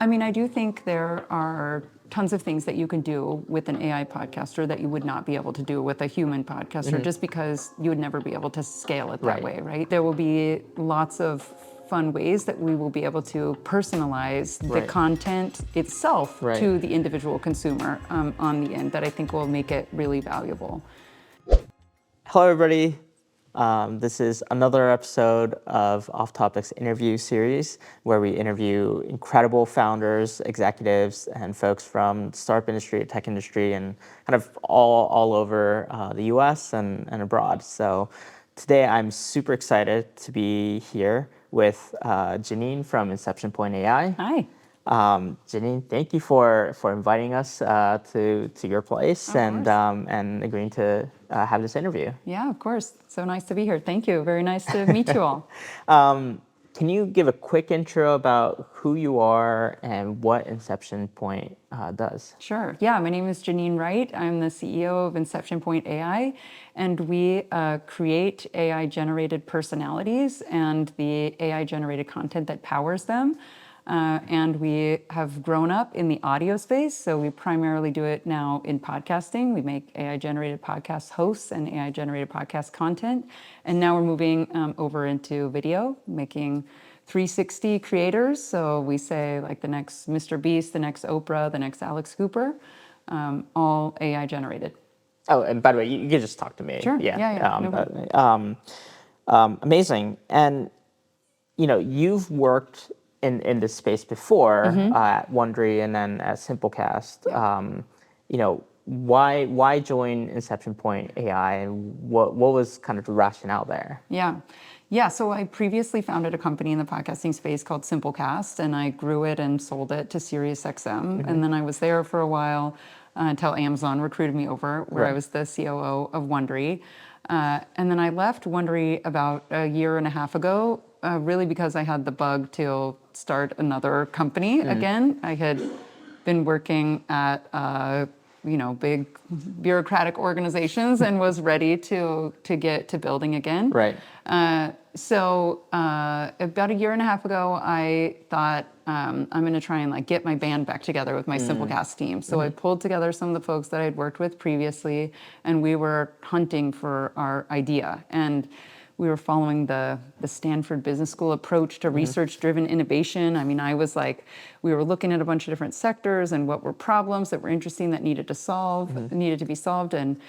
I mean, I do think there are tons of things that you can do with an AI podcaster that you would not be able to do with a human podcaster, just because you would never be able to scale it that way, right? There will be lots of fun ways that we will be able to personalize the content itself to the individual consumer on the end that I think will make it really valuable. Hello, everybody. This is another episode of Off Topics interview series where we interview incredible founders, executives, and folks from the startup industry, tech industry, and kind of all over the US and abroad. So today I'm super excited to be here with Janine from Inception Point AI. Hi. Janine, thank you for inviting us to your place and agreeing to have this interview. Yeah, of course. So nice to be here. Thank you. Very nice to meet you all. Can you give a quick intro about who you are and what Inception Point does? Sure. Yeah, my name is Janine Wright. I'm the CEO of Inception Point AI, and we create AI-generated personalities and the AI-generated content that powers them. And we have grown up in the audio space, so we primarily do it now in podcasting. We make AI-generated podcast hosts and AI-generated podcast content. And now we're moving over into video, making 360 creators. So we say like the next Mr. Beast, the next Oprah, the next Alex Cooper, all AI-generated. Oh, and by the way, you can just talk to me. Sure. Yeah. Amazing. And, you know, you've worked in this space before at Wondery and then at Simplecast. You know, why join Inception Point AI and what was kind of the rationale there? Yeah, so I previously founded a company in the podcasting space called Simplecast, and I grew it and sold it to SiriusXM. And then I was there for a while until Amazon recruited me over, where I was the COO of Wondery. And then I left Wondery about a year and a half ago, really because I had the bug to start another company again. I had been working at big bureaucratic organizations and was ready to get to building again. Right. So about a year and a half ago, I thought I'm going to try and get my band back together with my Simplecast team. So I pulled together some of the folks that I'd worked with previously, and we were hunting for our idea. And we were following the Stanford Business School approach to research-driven innovation. I mean, we were looking at a bunch of different sectors and what were problems that were interesting that needed to be solved, and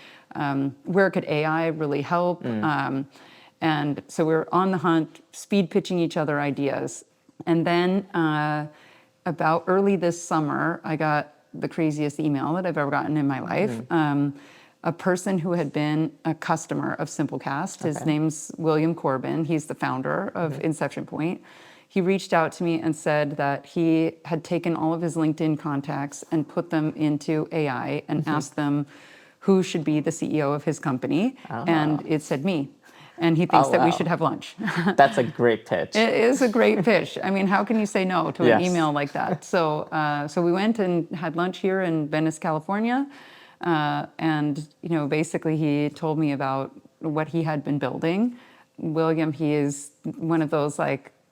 where could AI really help? And so we were on the hunt, speed pitching each other ideas. And then about early this summer, I got the craziest email that I've ever gotten in my life. A person who had been a customer of Simplecast, his name's William Corbin, he's the founder of Inception Point. He reached out to me and said that he had taken all of his LinkedIn contacts and put them into AI and asked them who should be the CEO of his company. And it said me. And he thinks that we should have lunch. That's a great pitch. It is a great pitch. I mean, how can you say no to an email like that? So we went and had lunch here in Venice, California. And, basically he told me about what he had been building. William, he is one of those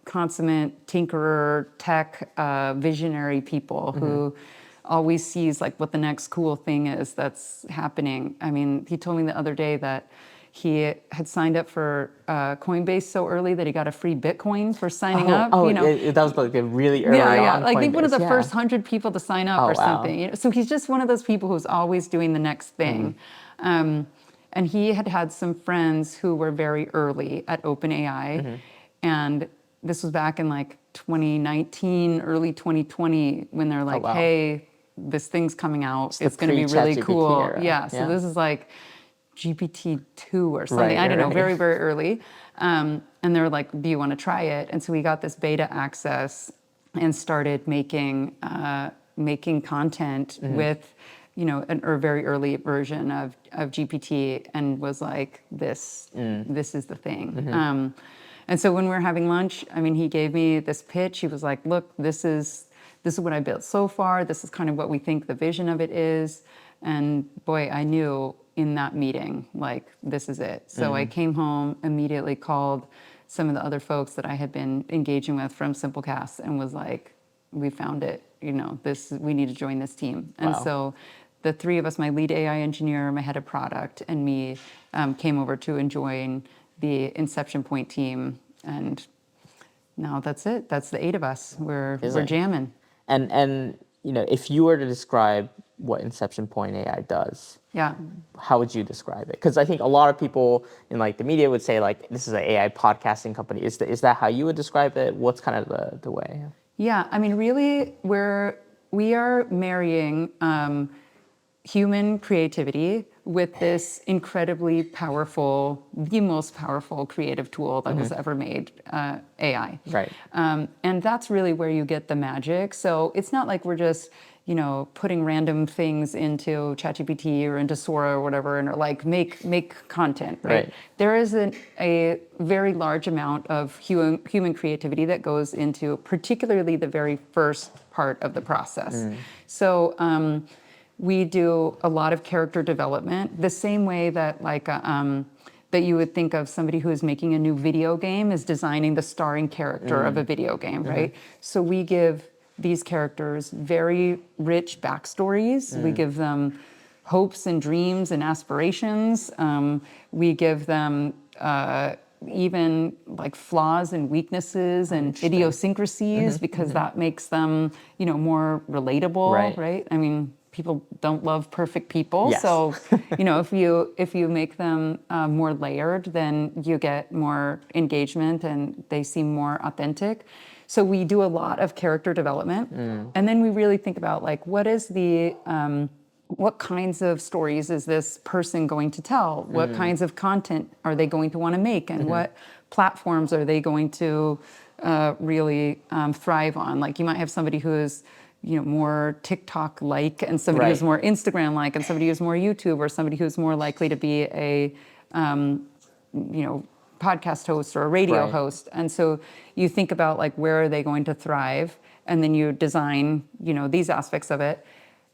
consummate tinkerer, tech, visionary people who always sees what the next cool thing is that's happening. I mean, he told me the other day that he had signed up for Coinbase so early that he got a free Bitcoin for signing up. That was a really early on. I think one of the first 100 people to sign up something. So he's just one of those people who's always doing the next thing. And he had some friends who were very early at OpenAI. And this was back in 2019, early 2020, when they're hey, this thing's coming out. It's going to be really cool. Era. So this is GPT-2 or something. I don't know, very, very early. And they were like, do you want to try it? And so we got this beta access and started making content with, a very early version of GPT, and was like, this is the thing. And so when we were having lunch, I mean, he gave me this pitch. He was like, look, this is what I built so far. This is kind of what we think the vision of it is. And boy, I knew in that meeting, this is it. So I came home, immediately called some of the other folks that I had been engaging with from Simplecast and was like, we found it, we need to join this team. And Wow. so the three of us, my lead AI engineer, my head of product, and me, came over to and join the Inception Point team. And now that's it. That's the 8 of us. We're jamming. And if you were to describe what Inception Point AI does, Yeah. how would you describe it? Because I think a lot of people in like the media would say like this is an AI podcasting company. Is that how you would describe it? What's kind of the way? Yeah, I mean, really, we are marrying human creativity with this incredibly powerful, the most powerful creative tool that was ever made, AI. Right. And that's really where you get the magic. So it's not like we're just, putting random things into ChatGPT or into Sora or whatever, and are like make content. Right. There is a very large amount of human creativity that goes into, particularly the very first part of the process. So. We do a lot of character development, the same way that that you would think of somebody who is making a new video game is designing the starring character of a video game, right? So we give these characters very rich backstories. We give them hopes and dreams and aspirations. We give them even like flaws and weaknesses and idiosyncrasies because that makes them, more relatable, right? I mean, people don't love perfect people. Yes. So, if you make them more layered, then you get more engagement and they seem more authentic. So we do a lot of character development. And then we really think about like, what kinds of stories is this person going to tell? What kinds of content are they going to want to make? And what platforms are they going to really thrive on? Like you might have somebody who is more TikTok-like, and somebody who's more Instagram-like, and somebody who's more YouTube, or somebody who's more likely to be a, podcast host or a radio host. And so you think about like, where are they going to thrive? And then you design, these aspects of it.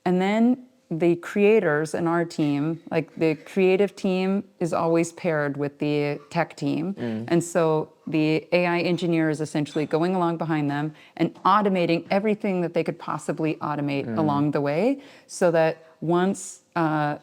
And then the creators in our team, like the creative team is always paired with the tech team. And so the AI engineer is essentially going along behind them and automating everything that they could possibly automate along the way, so that once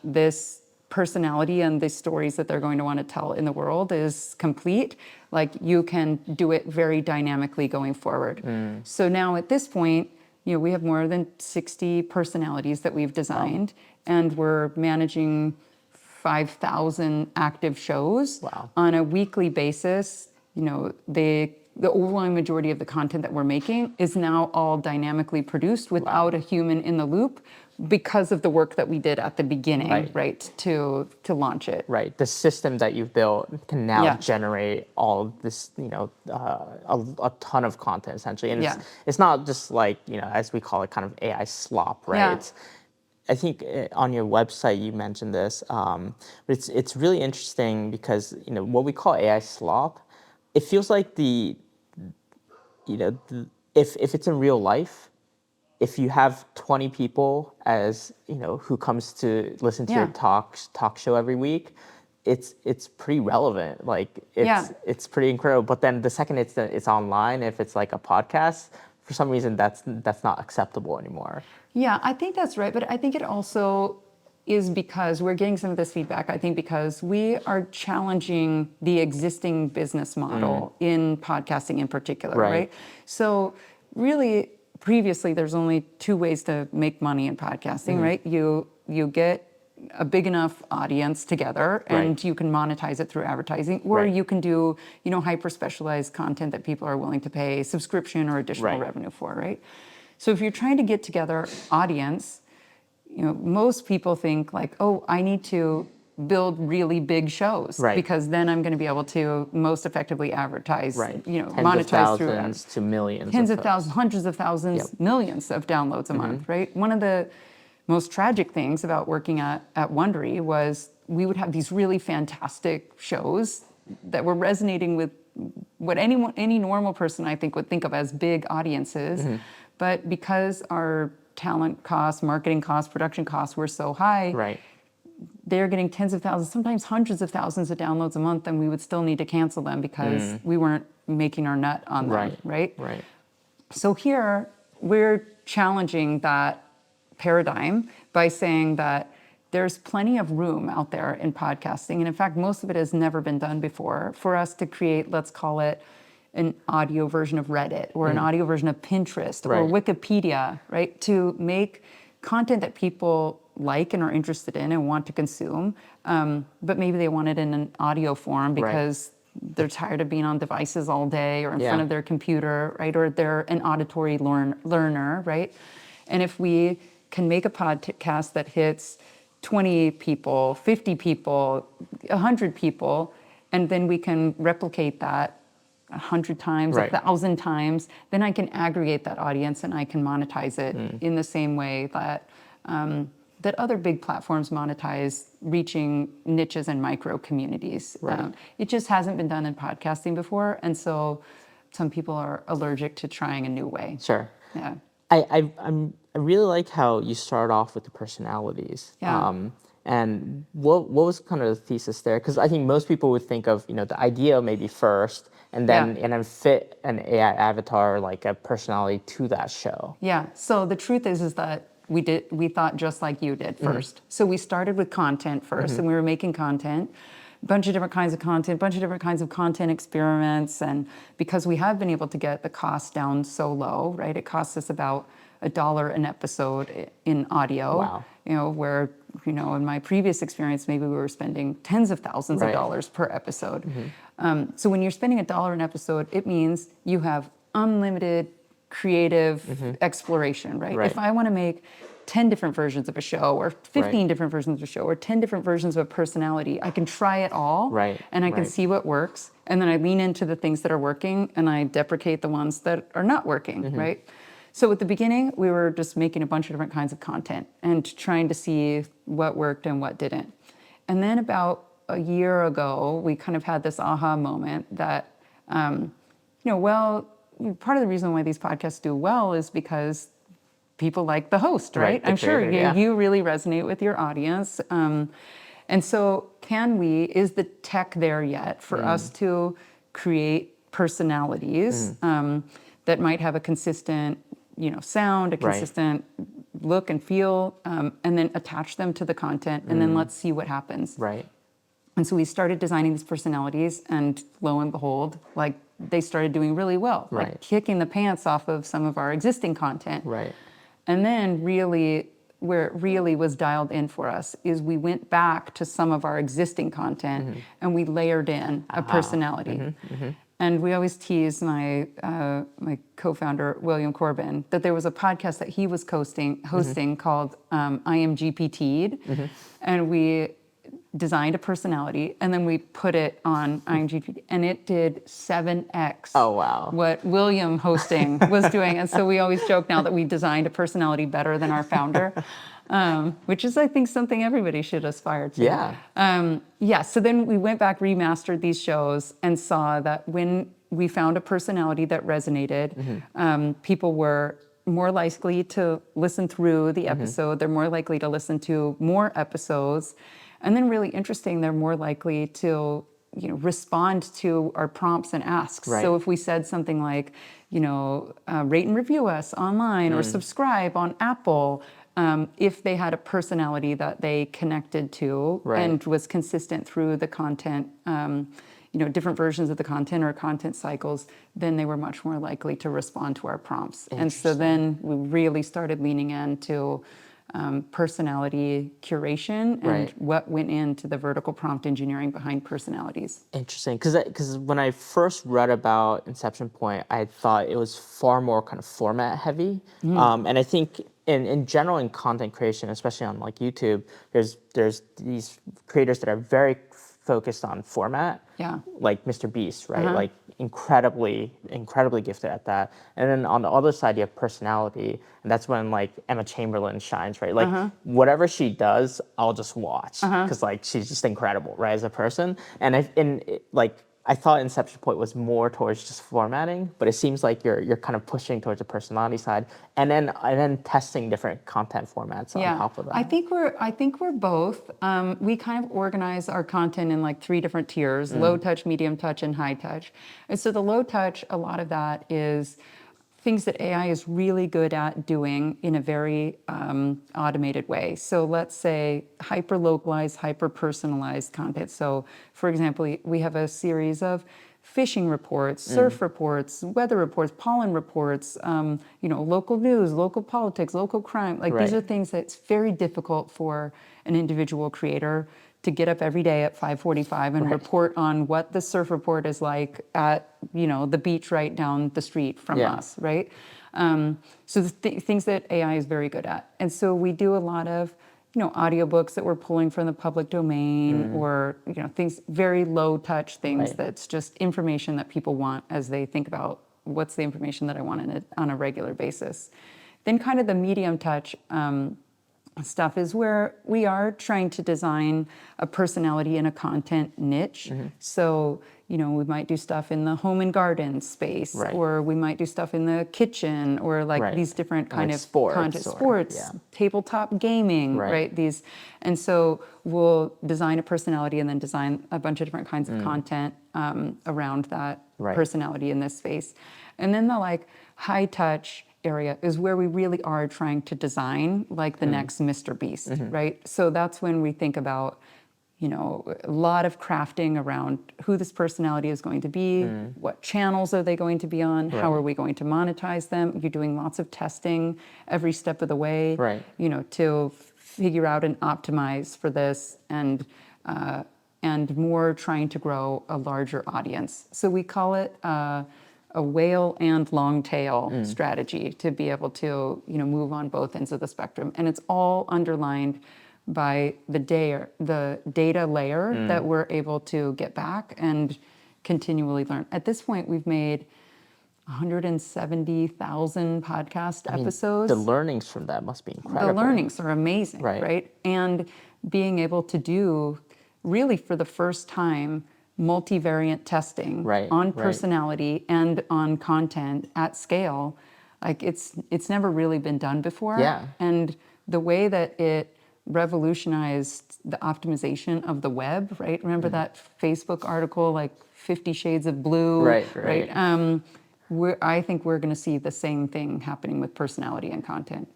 this personality and the stories that they're going to want to tell in the world is complete, like you can do it very dynamically going forward. So now at this point, we have more than 60 personalities that we've designed, and we're managing 5,000 active shows on a weekly basis. The overwhelming majority of the content that we're making is now all dynamically produced without a human in the loop, because of the work that we did at the beginning, right, to launch it. Right. The system that you've built can now generate all this, a ton of content essentially. And it's not just like, as we call it, kind of AI slop, right? I think on your website you mentioned this, but it's really interesting because, what we call AI slop, it feels like if it's in real life, if you have 20 people as who comes to listen to your talk show every week, it's pretty relevant. Like it's pretty incredible. But then the second it's online, if it's like a podcast, for some reason that's not acceptable anymore. Yeah, I think that's right. But I think it also is because we're getting some of this feedback. I think because we are challenging the existing business model in podcasting in particular, right? So really, previously, there's only 2 ways to make money in podcasting, right? You get a big enough audience together, and you can monetize it through advertising, or you can do, hyper specialized content that people are willing to pay subscription or additional revenue for, right? So if you're trying to get together audience, most people think like, oh, I need to build really big shows because then I'm going to be able to most effectively advertise, monetize through thousands to millions, tens of thousands, hundreds of thousands, millions of downloads a month, right? One of the most tragic things about working at Wondery was we would have these really fantastic shows that were resonating with what any normal person I think would think of as big audiences, but because our talent costs, marketing costs, production costs were so high, they're getting tens of thousands, sometimes hundreds of thousands of downloads a month, and we would still need to cancel them because we weren't making our nut on them, right? Right. So here, we're challenging that paradigm by saying that there's plenty of room out there in podcasting. And in fact, most of it has never been done before for us to create, let's call it an audio version of Reddit or an audio version of Pinterest or Wikipedia, right? To make content that people like and are interested in and want to consume, but maybe they want it in an audio form because they're tired of being on devices all day or in front of their computer, right? Or they're an auditory learner, right? And if we can make a podcast that hits 20 people, 50 people, 100 people, and then we can replicate that 100 times, 1,000 times, then I can aggregate that audience and I can monetize it in the same way that that other big platforms monetize reaching niches and micro communities. It just hasn't been done in podcasting before, and so some people are allergic to trying a new way. Sure. Yeah. I really like how you start off with the personalities. Yeah. And what was kind of the thesis there? Because I think most people would think of, the idea maybe first, and then fit an AI avatar, like a personality, to that show. Yeah. So the truth is that we thought just like you did first. So we started with content first, and we were making content, a bunch of different kinds of content, bunch of different kinds of content experiments. And because we have been able to get the cost down so low, right? It costs us about $1 an episode in audio. Wow. Where, in my previous experience, maybe we were spending tens of thousands of dollars per episode. So when you're spending $1 an episode, it means you have unlimited creative exploration, right? If I want to make 10 different versions of a show or 15 different versions of a show or 10 different versions of a personality, I can try it all and I can see what works. And then I lean into the things that are working and I deprecate the ones that are not working, right? So at the beginning, we were just making a bunch of different kinds of content and trying to see what worked and what didn't. And then about a year ago, we kind of had this aha moment that, part of the reason why these podcasts do well is because people like the host, right? I'm sure you really resonate with your audience. And so is the tech there yet for us to create personalities that might have a consistent, sound, a consistent look and feel, and then attach them to the content, and then let's see what happens. Right. And so we started designing these personalities, and lo and behold, they started doing really well, kicking the pants off of some of our existing content. Right. And then really, where it really was dialed in for us is we went back to some of our existing content and we layered in a personality. And we always tease my co-founder, William Corbin, that there was a podcast that he was hosting called I Am GPT'd. And we designed a personality and then we put it on I Am GPT, and it did 7x what William hosting was doing. And so we always joke now that we designed a personality better than our founder. Which is, I think, something everybody should aspire to. So then we went back, remastered these shows, and saw that when we found a personality that resonated, people were more likely to listen through the episode. They're more likely to listen to more episodes. And then really interesting, they're more likely to respond to our prompts and asks. So if we said something like, rate and review us online or subscribe on Apple, if they had a personality that they connected to and was consistent through the content, different versions of the content or content cycles, then they were much more likely to respond to our prompts. And so then we really started leaning into personality curation and what went into the vertical prompt engineering behind personalities. Interesting, because when I first read about Inception Point, I thought it was far more kind of format heavy, and I think in general in content creation, especially on YouTube, there's these creators that are very focused on format, like Mr. Beast, right? Incredibly gifted at that. And then on the other side, you have personality, and that's when Emma Chamberlain shines, right? Whatever she does, I'll just watch because she's just incredible, right, as a person. And I thought Inception Point was more towards just formatting, but it seems like you're kind of pushing towards the personality side, and then testing different content formats on top of that. I think we're both. We kind of organize our content in 3 different tiers: low touch, medium touch, and high touch. And so the low touch, a lot of that is things that AI is really good at doing in a very automated way. So let's say hyper-localized, hyper-personalized content. So for example, we have a series of fishing reports, surf reports, weather reports, pollen reports, local news, local politics, local crime. Like these are things that's very difficult for an individual creator to get up every day at 5:45 and report on what the surf report is like at the beach right down the street from us, right? So the things that AI is very good at, and so we do a lot of audiobooks that we're pulling from the public domain, or things very low touch things that's just information that people want as they think about what's the information that I want on a regular basis. Then kind of the medium touch stuff is where we are trying to design a personality in a content niche. So, we might do stuff in the home and garden space, or we might do stuff in the kitchen, or like these different kind of content, sports, tabletop gaming, right? These, and so we'll design a personality and then design a bunch of different kinds of content around that personality in this space. And then the like high touch area is where we really are trying to design like the next Mr. Beast, right? So that's when we think about, a lot of crafting around who this personality is going to be, what channels are they going to be on, how are we going to monetize them? You're doing lots of testing every step of the way, to figure out and optimize for this, and more trying to grow a larger audience. So we call it a whale and long tail strategy to be able to move on both ends of the spectrum, and it's all underlined by the data layer that we're able to get back and continually learn. At this point, we've made 170,000 podcast episodes. The learnings from that must be incredible. The learnings are amazing, right? And being able to do, really for the first time, multivariant testing on personality and on content at scale, like it's never really been done before. And the way that it revolutionized the optimization of the web, right? Remember that Facebook article, like 50 Shades of Blue, right? I think we're going to see the same thing happening with personality and content.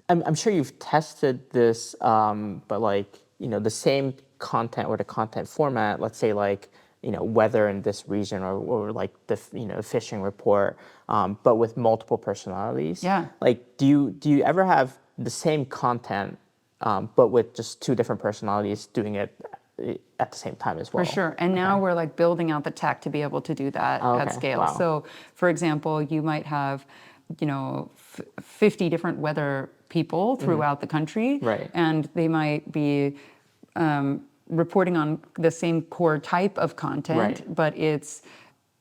I'm sure you've tested this, but like, the same content or the content format, let's say like, weather in this region, or like the fishing report, but with multiple personalities. Like, do you ever have the same content, but with just two different personalities doing it at the same time as well? For sure. And now we're like building out the tech to be able to do that at scale. So for example, you might have 50 different weather people throughout the country, and they might be reporting on the same core type of content, but its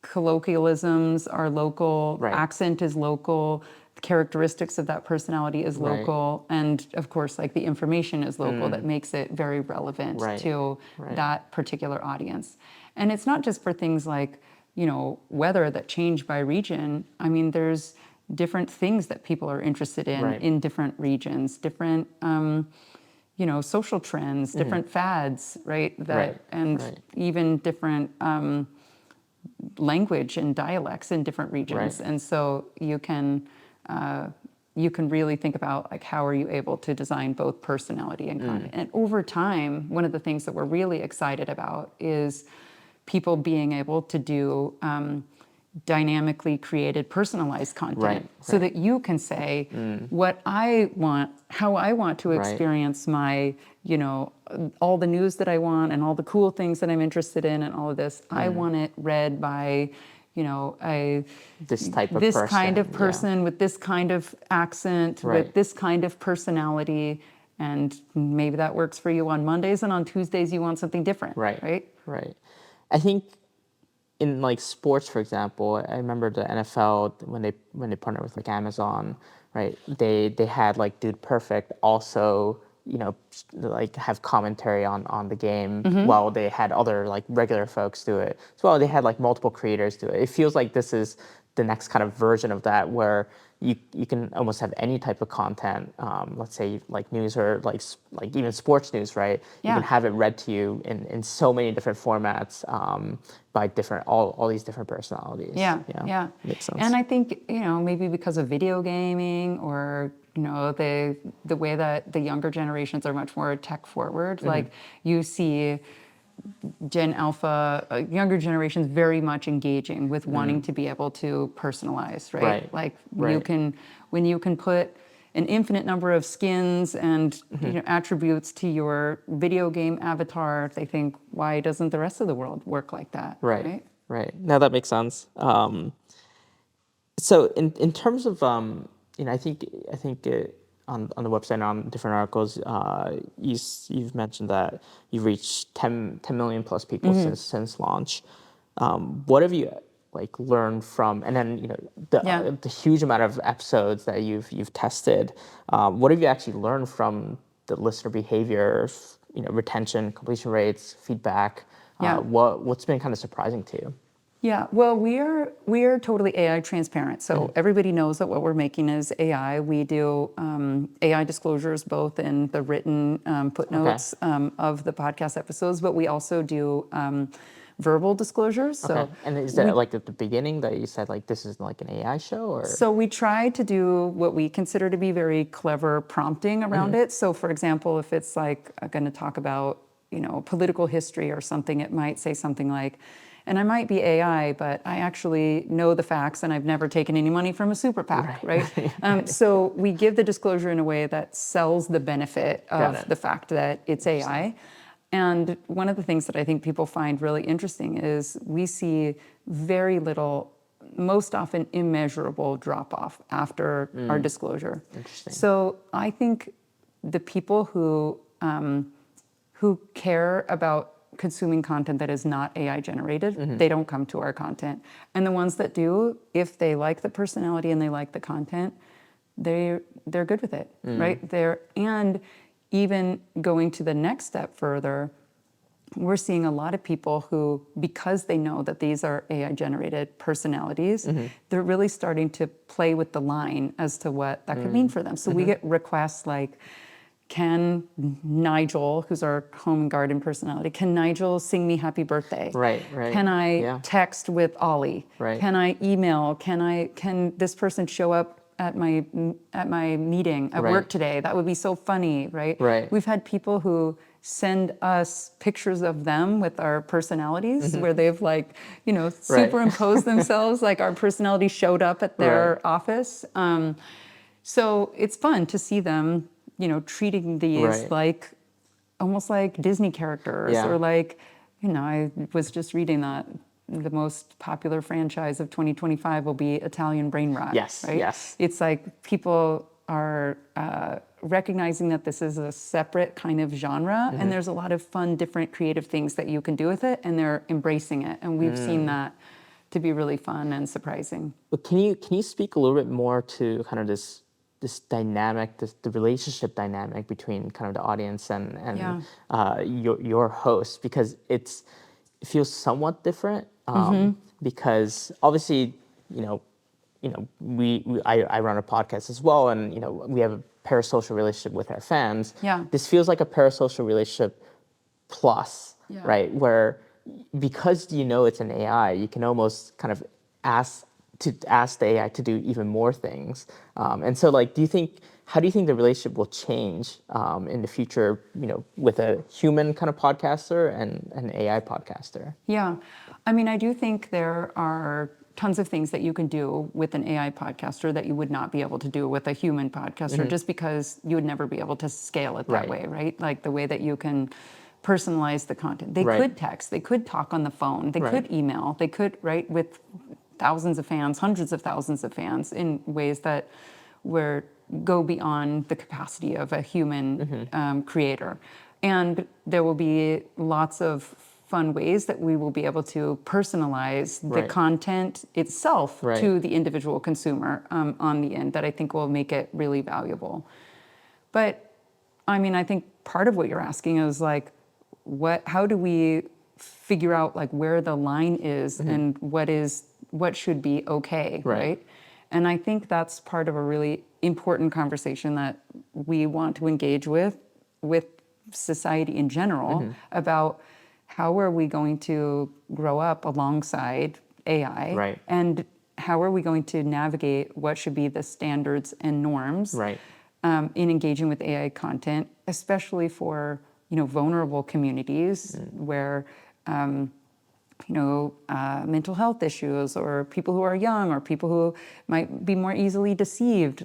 colloquialisms are local, accent is local, the characteristics of that personality is local, and of course, like the information is local that makes it very relevant to that particular audience. And it's not just for things like, weather that change by region. I mean, there's different things that people are interested in different regions, different social trends, different fads, even different language and dialects in different regions. And so you can really think about like how are you able to design both personality and content. And over time, one of the things that we're really excited about is people being able to do dynamically created personalized content, so that you can say what I want, how I want to experience my, all the news that I want and all the cool things that I'm interested in and all of this. I want it read by, this kind of person with this kind of accent, with this kind of personality. And maybe that works for you on Mondays, and on Tuesdays you want something different, right? I think in like sports, for example, I remember the NFL when they partnered with like Amazon, right? They had like Dude Perfect also, like have commentary on the game, while they had other like regular folks do it as well. They had like multiple creators do it. It feels like this is the next kind of version of that where you can almost have any type of content, let's say like news or like even sports news, right? Yeah. You can have it read to you in so many different formats by all these different personalities. Yeah. Makes sense. And I think, maybe because of video gaming or, the way that the younger generations are much more tech forward, like you see Gen Alpha, younger generations very much engaging with wanting to be able to personalize, right? Like when you can put an infinite number of skins and attributes to your video game avatar, they think, why doesn't the rest of the world work like that? Right. No, that makes sense. So in terms of I think on the website and on different articles, you've mentioned that you've reached 10 million plus people since launch. What have you like learned from, and then the huge amount of episodes that you've tested? What have you actually learned from the listener behavior, retention, completion rates, feedback? What's been kind of surprising to you? Yeah, well, we are totally AI transparent. So everybody knows that what we're making is AI. We do AI disclosures both in the written footnotes of the podcast episodes, but we also do verbal disclosures. So and is that like at the beginning that you said like this is like an AI show, or? So we try to do what we consider to be very clever prompting around it. So for example, if it's like going to talk about political history or something, it might say something like, and I might be AI, but I actually know the facts and I've never taken any money from a super PAC, right? So we give the disclosure in a way that sells the benefit of the fact that it's AI. And one of the things that I think people find really interesting is we see very little, most often immeasurable drop off after our disclosure. Interesting. So I think the people who care about consuming content that is not AI generated, they don't come to our content. And the ones that do, if they like the personality and they like the content, they're good with it, right? And even going to the next step further, we're seeing a lot of people who, because they know that these are AI generated personalities, they're really starting to play with the line as to what that could mean for them. So we get requests like, can Nigel, who's our home and garden personality, can Nigel sing me happy birthday? Right. Can I text with Ollie? Right. Can I email? Can this person show up at my meeting at work today? That would be so funny, right? We've had people who send us pictures of them with our personalities where they've like, superimposed themselves, like our personality showed up at their office. So it's fun to see them treating these like almost like Disney characters or like, I was just reading that the most popular franchise of 2025 will be Italian Brain Rot. Right? It's like people are recognizing that this is a separate kind of genre and there's a lot of fun, different creative things that you can do with it, and they're embracing it. And we've seen that to be really fun and surprising. But can you speak a little bit more to kind of this dynamic, the relationship dynamic between kind of the audience and your host, because it feels somewhat different because obviously I run a podcast as well, and we have a parasocial relationship with our fans. This feels like a parasocial relationship plus, right? Where because it's an AI, you can almost kind of ask the AI to do even more things. And so like, how do you think the relationship will change in the future, with a human kind of podcaster and an AI podcaster? Yeah. I mean, I do think there are tons of things that you can do with an AI podcaster that you would not be able to do with a human podcaster, just because you would never be able to scale it that way, right? Like the way that you can personalize the content. They could text, they could talk on the phone, they could email, they could, with thousands of fans, hundreds of thousands of fans, in ways that go beyond the capacity of a human creator. And there will be lots of fun ways that we will be able to personalize the content itself to the individual consumer on the end, that I think will make it really valuable. But I mean, I think part of what you're asking is like, how do we figure out like where the line is and what is what should be okay, right? And I think that's part of a really important conversation that we want to engage with society in general about how are we going to grow up alongside AI, and how are we going to navigate what should be the standards and norms in engaging with AI content, especially for vulnerable communities where mental health issues, or people who are young, or people who might be more easily deceived.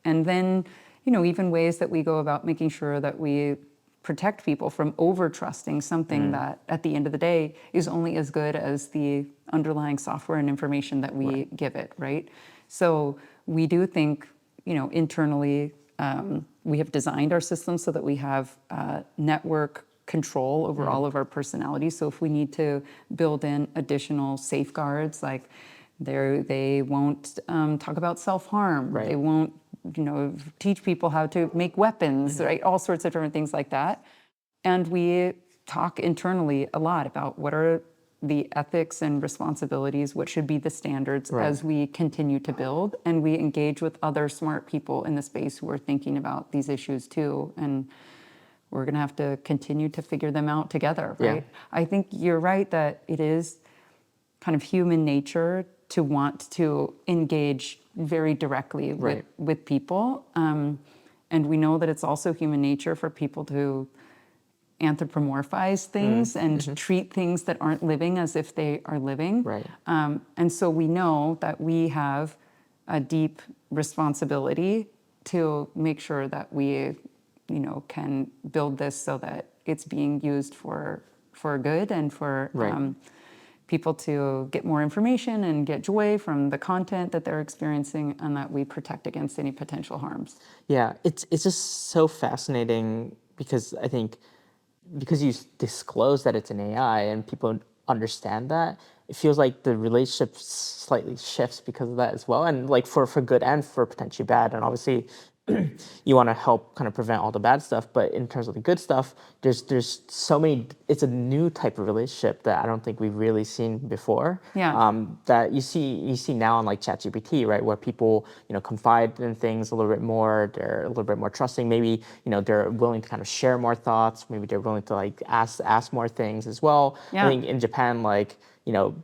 And then, even ways that we go about making sure that we protect people from over trusting something that at the end of the day is only as good as the underlying software and information that we give it, right? So we do think, internally, we have designed our system so that we have network control over all of our personalities. So if we need to build in additional safeguards, like they won't talk about self-harm, they won't teach people how to make weapons, right? All sorts of different things like that. And we talk internally a lot about what are the ethics and responsibilities, what should be the standards as we continue to build. And we engage with other smart people in the space who are thinking about these issues too. And we're going to have to continue to figure them out together, right? I think you're right that it is kind of human nature to want to engage very directly with people. And we know that it's also human nature for people to anthropomorphize things and treat things that aren't living as if they are living. And so we know that we have a deep responsibility to make sure that we can build this so that it's being used for good and for people to get more information and get joy from the content that they're experiencing, and that we protect against any potential harms. Yeah, it's just so fascinating because I think because you disclose that it's an AI and people understand that, it feels like the relationship slightly shifts because of that as well, and like for good and for potentially bad. And obviously you want to help kind of prevent all the bad stuff, but in terms of the good stuff, there's so many. It's a new type of relationship that I don't think we've really seen before. That you see now on like ChatGPT, right, where people confide in things a little bit more. They're a little bit more trusting. Maybe they're willing to kind of share more thoughts. Maybe they're willing to like ask more things as well. I think in Japan, like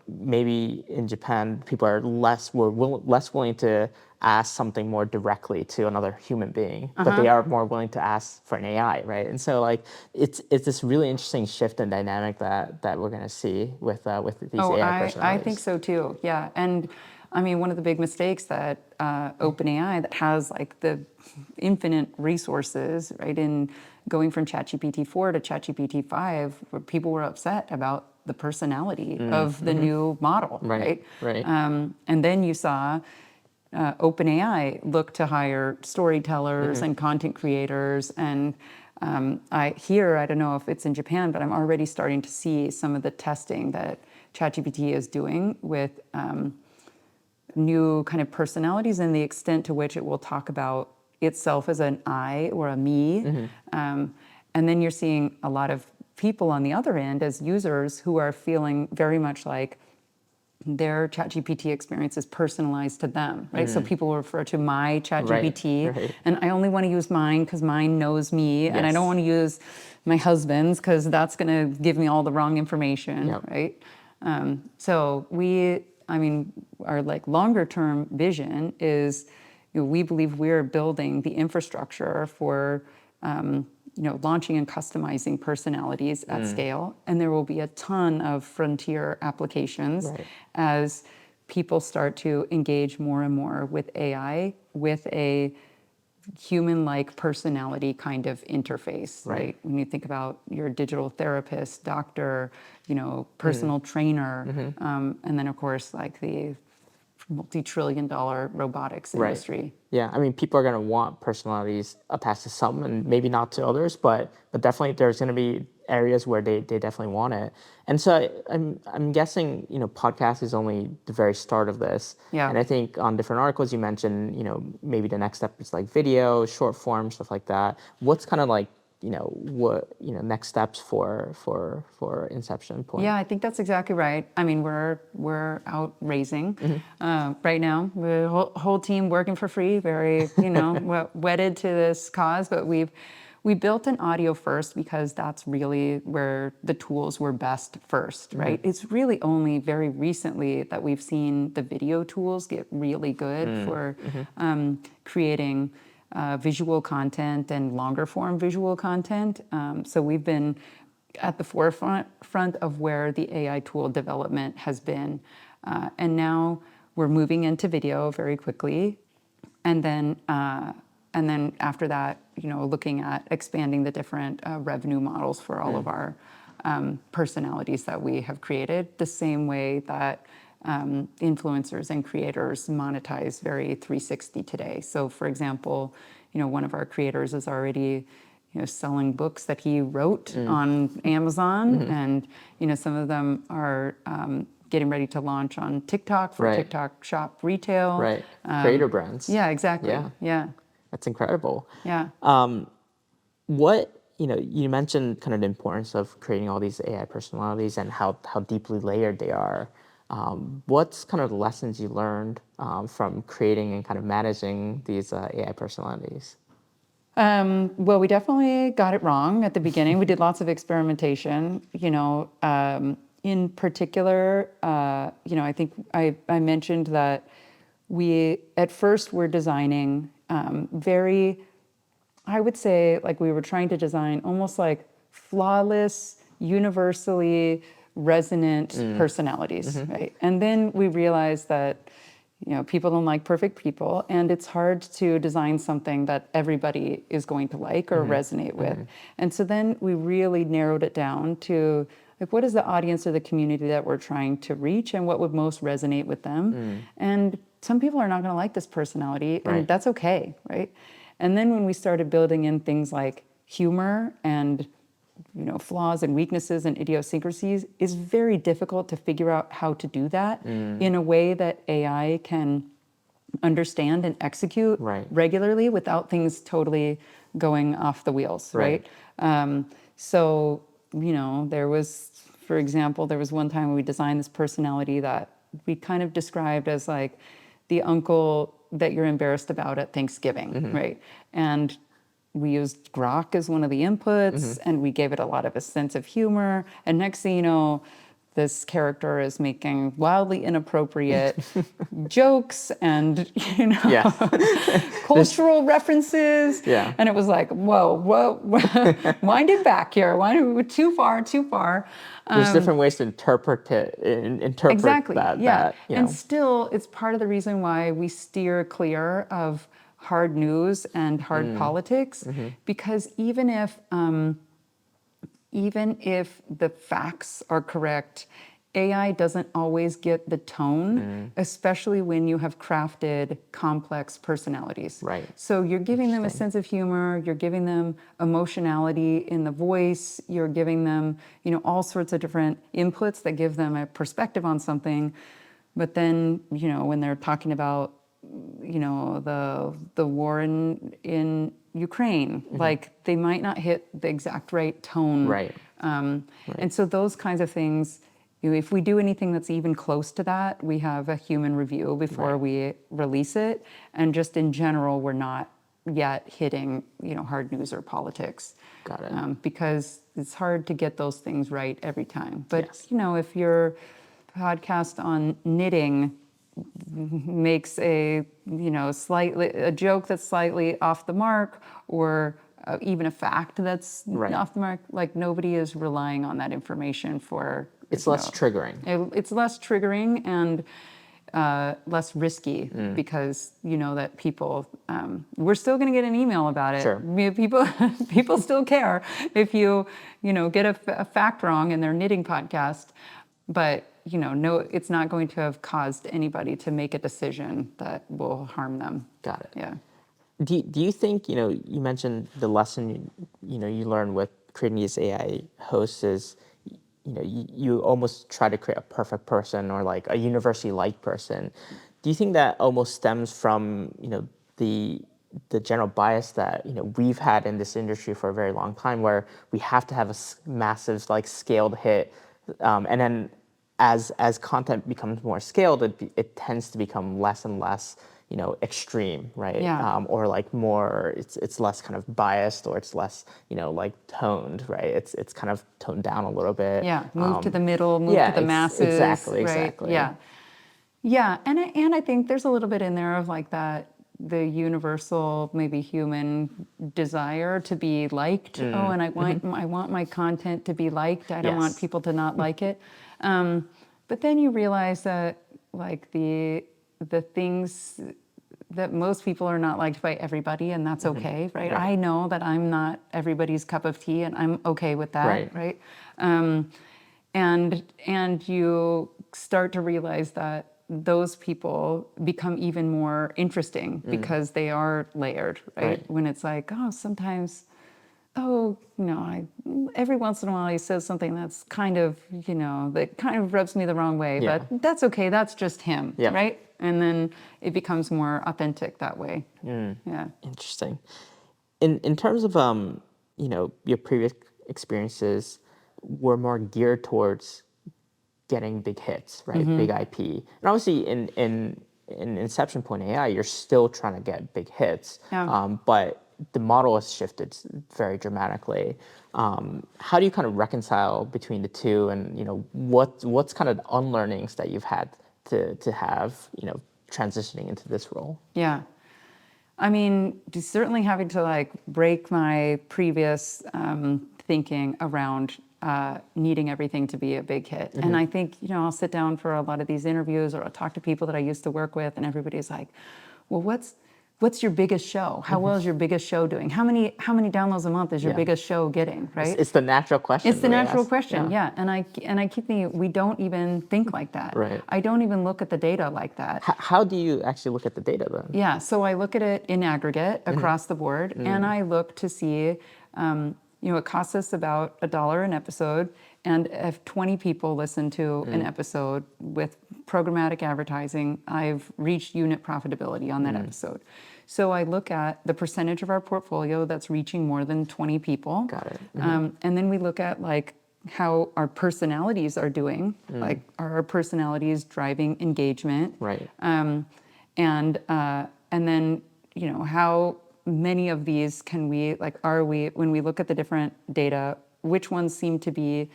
maybe in Japan people are less willing to ask something more directly to another human being, but they are more willing to ask for an AI, right? And so like it's this really interesting shift in dynamic that we're going to see with these AI personalities. I think so too. Yeah, and I mean one of the big mistakes that OpenAI, that has like the infinite resources, right, in going from ChatGPT 4 to ChatGPT 5, where people were upset about the personality of the new model, right? And then you saw OpenAI look to hire storytellers and content creators. And I don't know if it's in Japan, but I'm already starting to see some of the testing that ChatGPT is doing with new kind of personalities, and the extent to which it will talk about itself as an I or a me. And then you're seeing a lot of people on the other end as users who are feeling very much like their ChatGPT experience is personalized to them, right? So people will refer to my ChatGPT, and I only want to use mine because mine knows me, and I don't want to use my husband's because that's going to give me all the wrong information, right? So our like longer term vision is, we believe we're building the infrastructure for launching and customizing personalities at scale. And there will be a ton of frontier applications as people start to engage more and more with AI with a human-like personality kind of interface, right? When you think about your digital therapist, doctor, personal trainer, and then of course like the multi-trillion-dollar robotics industry. Yeah, I mean, people are going to want personalities attached to some, and maybe not to others, but definitely there's going to be areas where they definitely want it. And so I'm guessing podcast is only the very start of this. And I think on different articles you mentioned maybe the next step is like video, short form, stuff like that. What's kind of like what next steps for Inception Point? Yeah, I think that's exactly right. I mean, we're out raising right now. The whole team working for free, very wedded to this cause. But we built an audio first because that's really where the tools were best first, right? It's really only very recently that we've seen the video tools get really good for creating visual content and longer form visual content. So we've been at the forefront of where the AI tool development has been. And now we're moving into video very quickly. And then after that, looking at expanding the different revenue models for all of our personalities that we have created, the same way that influencers and creators monetize very 360 today. So for example, one of our creators is already selling books that he wrote on Amazon, and some of them are getting ready to launch on TikTok for TikTok Shop Retail. Right, creator brands. Yeah, exactly. Yeah. That's incredible. Yeah. What you mentioned kind of the importance of creating all these AI personalities and how deeply layered they are. What's kind of the lessons you learned from creating and kind of managing these AI personalities? Well, we definitely got it wrong at the beginning. We did lots of experimentation. In particular, I think I mentioned that we at first were designing I would say, like we were trying to design almost like flawless, universally resonant personalities, right? And then we realized that people don't like perfect people, and it's hard to design something that everybody is going to like or resonate with. And so then we really narrowed it down to like, what is the audience or the community that we're trying to reach, and what would most resonate with them? And some people are not going to like this personality, and that's okay, right? And then when we started building in things like humor and flaws and weaknesses and idiosyncrasies, it's very difficult to figure out how to do that in a way that AI can understand and execute regularly without things totally going off the wheels, right? So, there was, for example, there was one time when we designed this personality that we kind of described as like the uncle that you're embarrassed about at Thanksgiving, right? And we used Grok as one of the inputs, and we gave it a lot of a sense of humor. And next thing you know, this character is making wildly inappropriate jokes and cultural references. Yeah. And it was like, whoa, wind it back here. Too far. There's different ways to interpret Exactly. that. And still, it's part of the reason why we steer clear of hard news and hard politics, because even if the facts are correct, AI doesn't always get the tone, especially when you have crafted complex personalities. Right. So you're giving them a sense of humor, you're giving them emotionality in the voice, you're giving them, all sorts of different inputs that give them a perspective on something. But then, when they're talking about, the war in Ukraine, like they might not hit the exact right tone. Right. And so those kinds of things, if we do anything that's even close to that, we have a human review before we release it. And just in general, we're not yet hitting, hard news or politics. Got it. Because it's hard to get those things right every time. But, if your podcast on knitting makes a joke that's slightly off the mark, or even a fact that's off the mark, like nobody is relying on that information for. It's less triggering. It's less triggering and less risky because that people. We're still going to get an email about it. Sure. People still care if you get a fact wrong in their knitting podcast, but. No, it's not going to have caused anybody to make a decision that will harm them. Got it. Yeah. Do you think, you mentioned the lesson, you learned with creating these AI hosts is, you almost try to create a perfect person or like a universally liked person. Do you think that almost stems from, the the general bias that we've had in this industry for a very long time, where we have to have a massive like scaled hit, and then as content becomes more scaled, it tends to become less and less extreme, right? Yeah. Or like more, it's less kind of biased, or it's less like toned, right? It's kind of toned down a little bit. Yeah, move to the middle, move yeah, to the masses. exactly, right? exactly. Yeah. Yeah, and I think there's a little bit in there of like that, the universal, maybe human desire to be liked. Oh, and I want my content to be liked. I don't want Yes. people to not like it. But then you realize that like the things that most people are not liked by everybody, and that's okay, right? Right. I know that I'm not everybody's cup of tea, and I'm okay with that, Right. And you start to realize that those people become even more interesting because they are layered, right? Right. When it's like, oh, sometimes, every once in a while he says something that's kind of, that kind of rubs me the wrong way, Yeah. but that's okay. That's just him, Yeah. right? And then it becomes more authentic that way. Yeah. Interesting. In terms of your previous experiences were more geared towards getting big hits, right? Big IP. And obviously in Inception Point AI, you're still trying to get big hits. Yeah. But the model has shifted very dramatically. How do you kind of reconcile between the two, and what's kind of the unlearnings that you've had to have transitioning into this role? Yeah. I mean, certainly having to like break my previous thinking around needing everything to be a big hit. And I think, I'll sit down for a lot of these interviews, or I'll talk to people that I used to work with, and everybody's like, well, what's your biggest show? How well is your biggest show doing? How many downloads a month is your Yeah. biggest show getting, right? It's the natural question. It's the we natural ask. question, yeah. And I keep thinking, we don't even think like that. Right. I don't even look at the data like that. How do you actually look at the data then? Yeah, so I look at it in aggregate across the board, and I look to see, it costs us about $1 an episode, and if 20 people listen to an episode with programmatic advertising, I've reached unit profitability on that episode. So I look at the percentage of our portfolio that's reaching more than 20 people. Got it. And then we look at like how our personalities are doing, like are our personalities driving engagement? Right. And then how many of these can we when we look at the different data, which ones seem to be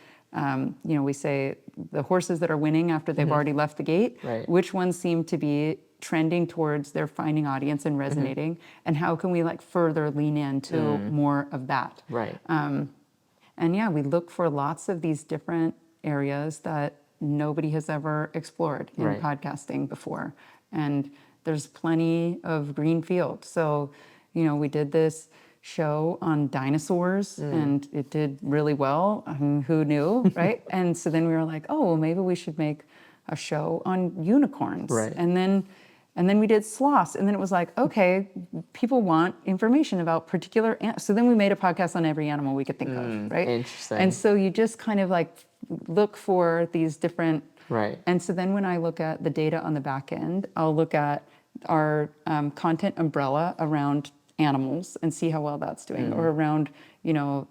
we say the horses that are winning after they've already left the gate, Right. which ones seem to be trending towards their finding audience and resonating, and how can we like further lean into more of that? Right. And yeah, we look for lots of these different areas that nobody has ever explored in Right. podcasting before. And there's plenty of green field. So, we did this show on dinosaurs and it did really well. I mean, who knew, right? And so then we were like, oh, well, maybe we should make a show on unicorns. Right. And then we did sloths, and then it was like, okay, people want information about particular. So then we made a podcast on every animal we could think of, right? Interesting. And so you just kind of like look for these different. Right. And so then when I look at the data on the back end, I'll look at our content umbrella around animals and see how well that's doing, or around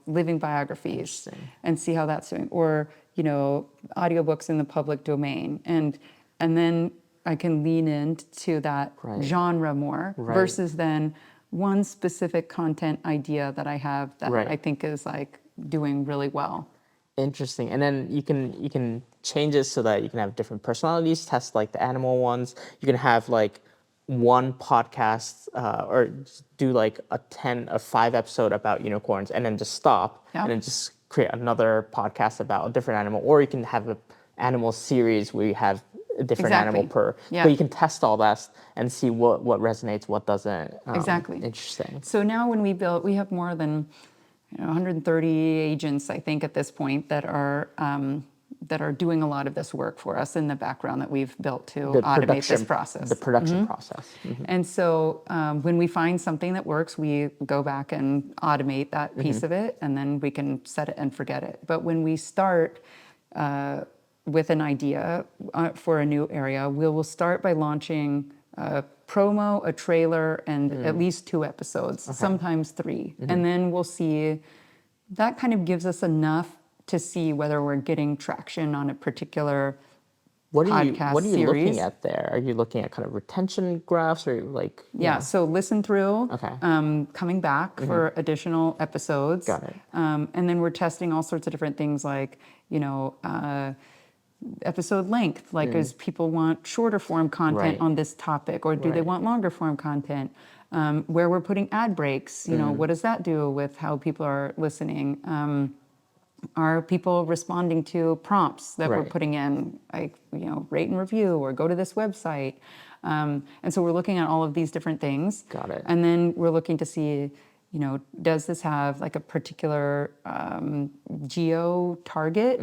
living biographies and see how that's doing, or audiobooks in the public domain, and then I can lean into that Right. genre more versus then one specific content idea that I have that Right. I think is like doing really well. Interesting. And then you can change it so that you can have different personalities, test like the animal ones. You can have like one podcast or do like a 5-episode about unicorns and then just stop and then just create another podcast about a different animal. Or you can have an animal series where you have a different animal per. Yeah. But you can test all that and see what resonates, what doesn't. Exactly. Interesting. So now when we have more than 130 agents, I think, at this point that are doing a lot of this work for us in the background that we've built to automate this process. The production process. And so when we find something that works, we go back and automate that piece of it, and then we can set it and forget it. But when we start with an idea for a new area, we will start by launching promo, a trailer, and at least 2 episodes, sometimes 3. And then we'll see, that kind of gives us enough to see whether we're getting traction on a particular podcast What are you series. looking at there? Are you looking at kind of retention graphs or like? Yeah, so listen through, coming back for additional episodes. Got it. And then we're testing all sorts of different things like, episode length, like as people want shorter form content on this topic, or do they want longer form content? Where we're putting ad breaks, what does that do with how people are listening? Are people responding to prompts that we're putting in, like, rate and review or go to this website? And so we're looking at all of these different things. Got it. And then we're looking to see, does this have like a particular geo target,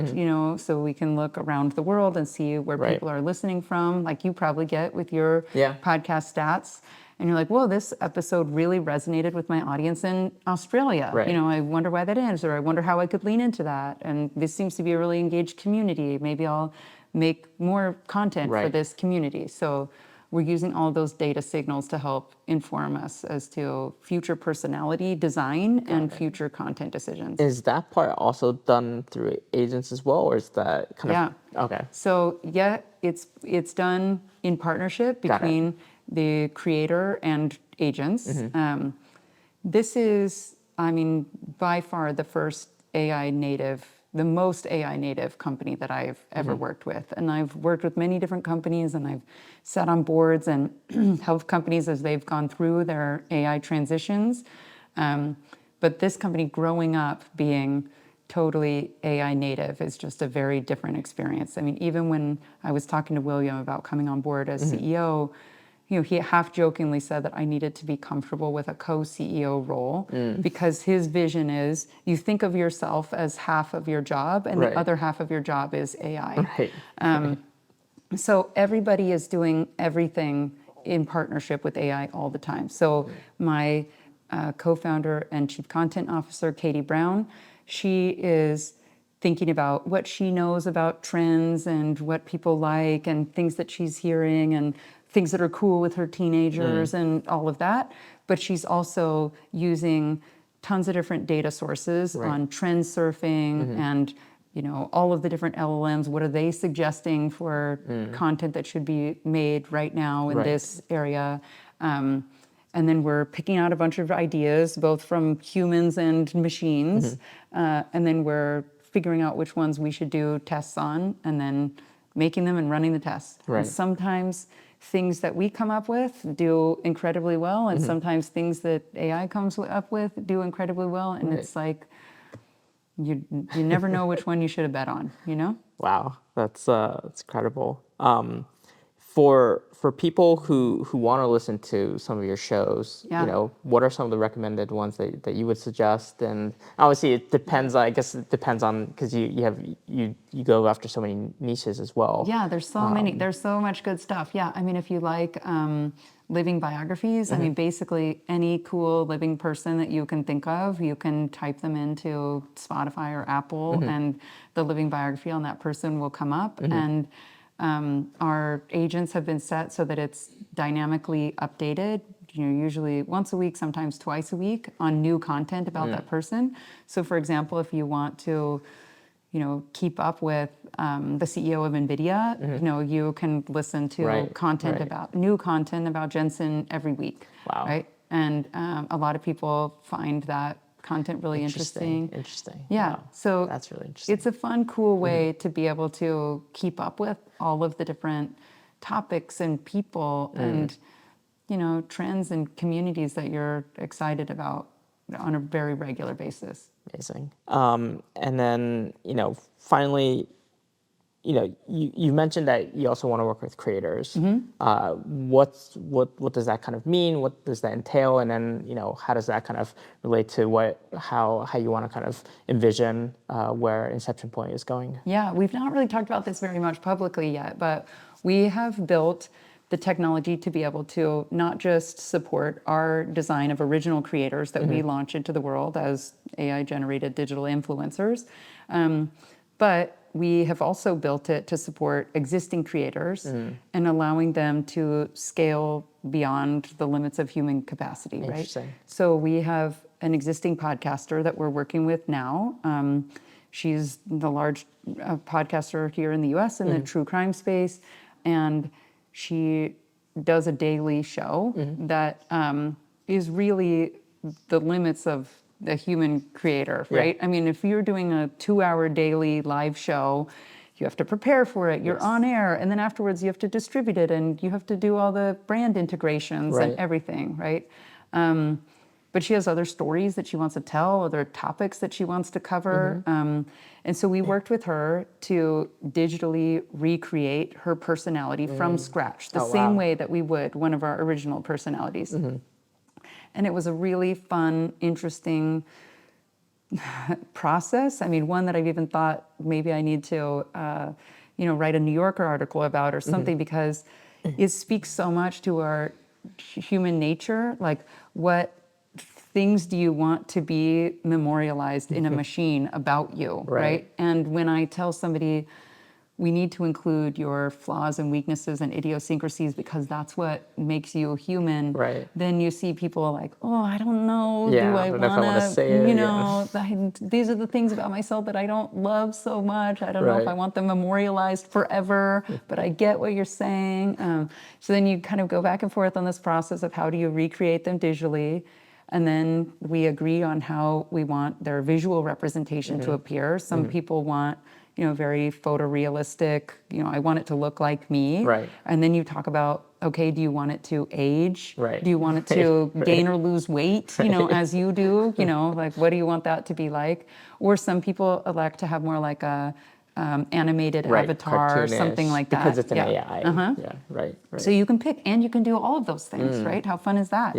so we can look around the world and see where people are listening from, like you probably get with your podcast stats. And you're like, whoa, this episode really resonated with my audience in Australia. I wonder why that is, or I wonder how I could lean into that. And this seems to be a really engaged community. Maybe I'll make more content for this community. So we're using all those data signals to help inform us as to future personality design and future content decisions. Is that part also done through agents as well, or is that kind of? Okay. So it's done in partnership between the creator and agents. This is, by far the first the most AI native company that I've ever worked with. And I've worked with many different companies, and I've sat on boards and helped companies as they've gone through their AI transitions. But this company growing up being totally AI native is just a very different experience. Even when I was talking to William about coming on board as CEO, he half jokingly said that I needed to be comfortable with a co-CEO role because his vision is you think of yourself as half of your job and the other half of your job is AI. So everybody is doing everything in partnership with AI all the time. So my co-founder and chief content officer, Katie Brown, she is thinking about what she knows about trends and what people like and things that she's hearing and things that are cool with her teenagers and all of that. But she's also using tons of different data sources on trend surfing and all of the different LLMs. What are they suggesting for content that should be made right now in this area? And then we're picking out a bunch of ideas, both from humans and machines. And then we're figuring out which ones we should do tests on and then making them and running the tests. And sometimes things that we come up with do incredibly well, and sometimes things that AI comes up with do incredibly well, and it's like you never know which one you should have bet on, Wow, that's incredible. For people who want to listen to some of your shows, what are some of the recommended ones that you would suggest? And obviously it depends. I guess it depends on because you go after so many niches as well. Yeah, there's so many. There's so much good stuff. Yeah, if you like living biographies, basically any cool living person that you can think of, you can type them into Spotify or Apple, and the living biography on that person will come up. And our agents have been set so that it's dynamically updated, usually once a week, sometimes twice a week on new content about that person. So for example, if you want to, keep up with the CEO of NVIDIA, you can listen to content about new content about Jensen every week. Wow. Right. And a lot of people find that content really interesting. Yeah. Wow. So that's really interesting. It's a fun, cool way to be able to keep up with all of the different topics and people and, trends and communities that you're excited about on a very regular basis. Amazing. And then, finally, you mentioned that you also want to work with creators. What does that kind of mean? What does that entail? And then, how does that kind of relate to how you want to kind of envision where Inception Point is going? Yeah, we've not really talked about this very much publicly yet, but we have built the technology to be able to not just support our design of original creators that we launch into the world as AI-generated digital influencers, but we have also built it to support existing creators and allowing them to scale beyond the limits of human capacity, right? Interesting. So we have an existing podcaster that we're working with now. She's the large podcaster here in the US in the true crime space, and she does a daily show that is really the limits of the human creator, right? I mean, if you're doing a 2-hour daily live show, you have to prepare for it, you're on air, and then afterwards you have to distribute it, and you have to do all the brand integrations and everything, right? But she has other stories that she wants to tell, other topics that she wants to cover. And so we worked with her to digitally recreate her personality from scratch, the same way that we would one of our original personalities. And it was a really fun, interesting process. I mean, one that I've even thought maybe I need to, write a New Yorker article about or something, because it speaks so much to our human nature. Like, what things do you want to be memorialized in a machine about you, right? And when I tell somebody, we need to include your flaws and weaknesses and idiosyncrasies because that's what makes you human. Then you see people like, oh, I don't know, do I want to say it? These are the things about myself that I don't love so much. I don't know if I want them memorialized forever, but I get what you're saying. So then you kind of go back and forth on this process of how do you recreate them digitally. And then we agree on how we want their visual representation to appear. Some people want, very photorealistic, I want it to look like me. And then you talk about, okay, do you want it to age? Do you want it to gain or lose weight, as you do? Like, what do you want that to be like? Or some people elect to have more like a animated avatar or something like that. Because it's an AI. So you can pick, and you can do all of those things, right? How fun is that?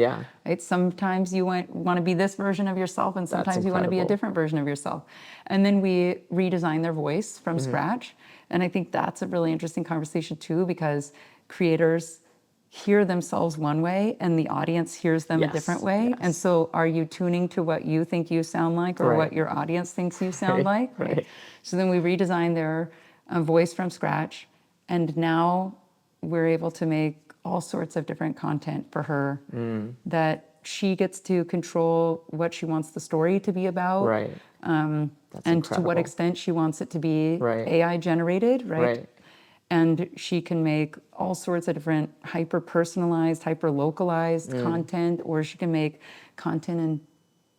Right? Sometimes you want to be this version of yourself, and sometimes you want to be a different version of yourself. And then we redesign their voice from scratch. And I think that's a really interesting conversation too, because creators hear themselves one way and the audience hears them a different way. And so are you tuning to what you think you sound like or what your audience thinks you sound like? So then we redesign their voice from scratch, and now we're able to make all sorts of different content for her that she gets to control what she wants the story to be about, and incredible. To what extent she wants it to be AI generated, and she can make all sorts of different hyper-personalized, hyper-localized content, or she can make content in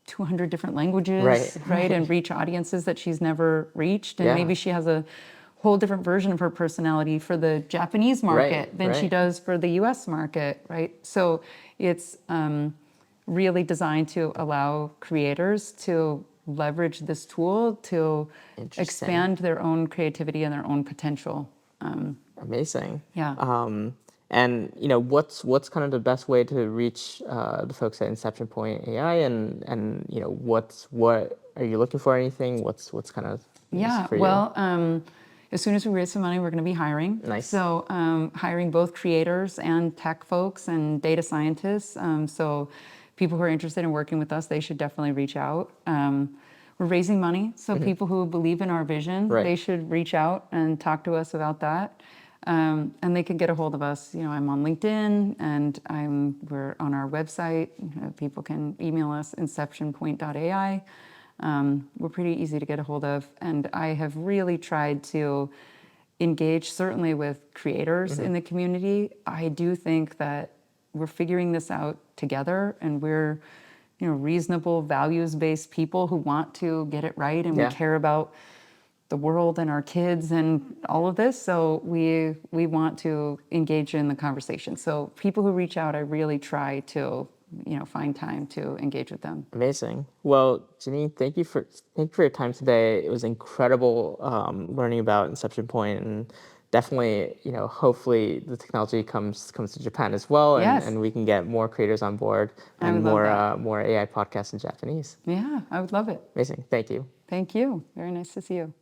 200 different languages, and reach audiences that she's never reached. And maybe she has a whole different version of her personality for the Japanese market than she does for the US market, So it's really designed to allow creators to leverage this tool to expand their own creativity and their own potential. Amazing. And what's kind of the best way to reach the folks at Inception Point AI, and what are you looking for? Anything? What's kind of for you? Well, as soon as we raise some money, we're going to be hiring. So hiring both creators and tech folks and data scientists. So people who are interested in working with us, they should definitely reach out. We're raising money, so people who believe in our vision, they should reach out and talk to us about that. And they can get a hold of us. I'm on LinkedIn, and we're on our website. People can email us, InceptionPoint AI. We're pretty easy to get a hold of. And I have really tried to engage, certainly with creators in the community. I do think that we're figuring this out together, and we're reasonable, values-based people who want to get it right, and we care about the world and our kids and all of this. So we want to engage in the conversation. So people who reach out, I really try to find time to engage with them. Amazing. Well, Janine, thank you for your time today. It was incredible learning about Inception Point, and definitely, hopefully the technology comes to Japan as well, and we can get more creators on board and more AI podcasts in Japanese. Yeah, I would love it. Amazing. Thank you. Thank you. Very nice to see you.